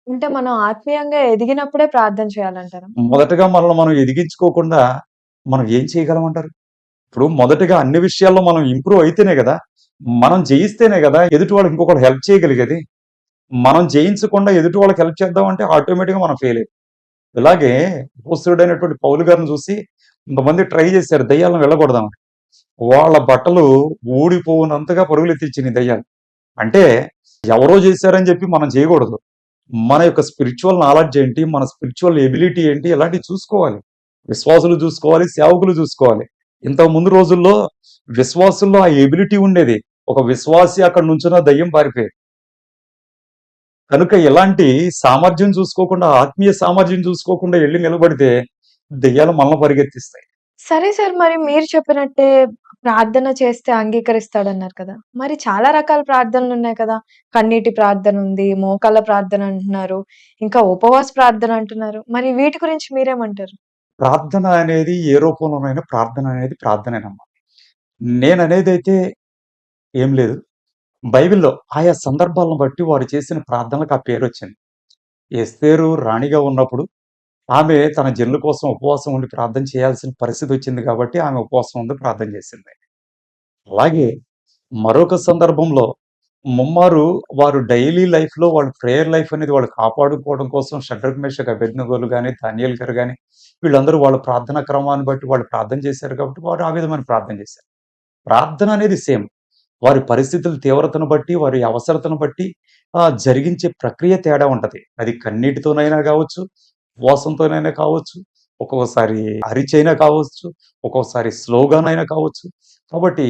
అంటే మనం ఆత్మీయంగా ఎదిగినప్పుడే ప్రార్థన చేయాలంటారా? మొదటగా మనల్ని మనం ఎదిగించుకోకుండా మనం ఏం చేయగలమంటారు? ఇప్పుడు మొదటగా అన్ని విషయాల్లో మనం ఇంప్రూవ్ అయితేనే గదా! మనం జయిస్తేనే గదా! ఎదుటి వాళ్ళకి ఇంకొకడు హెల్ప్ చేయగలిగేది. మనం జయించకుండా ఎదుటి వాళ్ళకి హెల్ప్ చేద్దామంటే ఆటోమేటిక్‌గా మనం ఫెయిలే. ఇలాగే అపోస్తలుడైనటువంటి పౌలు గారిని చూసి కొంతమంది ట్రై చేశారు దెయ్యాలను వెళ్ళగొడదామని. వాళ్ళ బట్టలు ఊడిపోవునంతగా పరుగులెత్తిచ్చినియి దెయ్యాలు. అంటే ఎవరో చేశారని చెప్పి మనం చేయకూడదు. మన యొక్క స్పిరిచ్యువల్ నాలెడ్జ్ ఏంటి? మన స్పిరిచ్యువల్ ఎబిలిటీ ఏంటి? ఇలాంటివి చూసుకోవాలి. విశ్వాసులు చూసుకోవాలి, సేవకులు చూసుకోవాలి. ఇంతకు ముందు రోజుల్లో విశ్వాసుల్లో ఆ ఎబిలిటీ ఉండేది. ఒక విశ్వాసి అక్కడ నుంచున్న దయ్యం పారిపోయేది. కనుక ఇలాంటి సామర్థ్యం చూసుకోకుండా, ఆత్మీయ సామర్థ్యం చూసుకోకుండా ఎళ్లి నిలబడితే దెయ్యాలు మనల్ని పరిగెత్తిస్తాయి. సరే సార్. మరి మీరు చెప్పినట్టే ప్రార్థన చేస్తే అంగీకరిస్తాడన్నారు కదా! మరి చాలా రకాల ప్రార్థనలున్నాయి కదా! కన్నీటి ప్రార్థనుంది, మోకాళ్ళ ప్రార్థన అంటున్నారు, ఇంకా ఉపవాస ప్రార్థన అంటున్నారు. మరి వీటి గురించి మీరేమంటారు? ప్రార్థన అనేది ఏ రూపంలోనైనా ప్రార్థన అనేది ప్రార్థనేనమ్మా. నేననేదైతే ఏం లేదు. బైబిల్‌లో ఆయా సందర్భాలను బట్టి వారు చేసిన ప్రార్థనలకు ఆ పేరొచ్చింది. ఎస్తేరు రాణిగా ఉన్నప్పుడు ఆమె తన జనుల కోసం ఉపవాసం ఉండి ప్రార్థన చేయాల్సిన పరిస్థితొచ్చింది కాబట్టి ఆమె ఉపవాసం ఉండి ప్రార్థన చేసింది. అలాగే మరొక సందర్భంలో ముమ్మారు వారు డైలీ లైఫ్‌లో వాళ్ళ ప్రేయర్ లైఫ్ అనేది వాళ్ళు కాపాడుకోవడం కోసం షడ్రక్, మేషక్, అబేద్నెగోలు గాని, దానియేలు గారు గాని వీళ్ళందరూ వాళ్ళ ప్రార్థనా క్రమాన్ని బట్టి వాళ్ళు ప్రార్థన చేశారు కాబట్టి వారు ఆ విధమైన ప్రార్థన చేశారు. ప్రార్థన అనేది సేమ్. వారి పరిస్థితుల తీవ్రతను బట్టి, వారి అవసరతను బట్టి జరిగించే ప్రక్రియ తేడా ఉంటది. అది కన్నీటితోనైనా గావచ్చు, ఉపవాసంతోనైనా కావచ్చు, ఒక్కొక్కసారి అరిచైనా కావచ్చు, ఒక్కొక్కసారి స్లోగానైనా కావచ్చు. కాబట్టి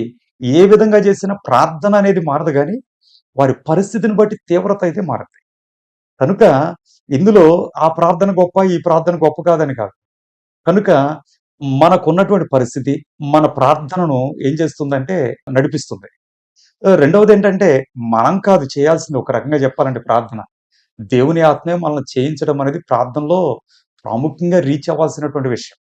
ఏ విధంగా చేసినా ప్రార్థన అనేది మారదు గానీ, వారి పరిస్థితిని బట్టి తీవ్రత అయితే మారద్ది. కనుక ఇందులో ఆ ప్రార్థన గొప్ప, ఈ ప్రార్థన గొప్ప కాదని కాదు. కనుక మనకున్నటువంటి పరిస్థితి, మన ప్రార్థనను ఏం చేస్తుందంటే నడిపిస్తుంది. రెండవదేంటంటే, మనం కాదు చేయాల్సింది ఒక రకంగా చెప్పాలంటే ప్రార్థన. దేవుని ఆత్మే మనల్ని చేయించడం అనేది ప్రార్థనలో ప్రాముఖ్యంగా రీచ్ అవ్వాల్సినటువంటి విషయం.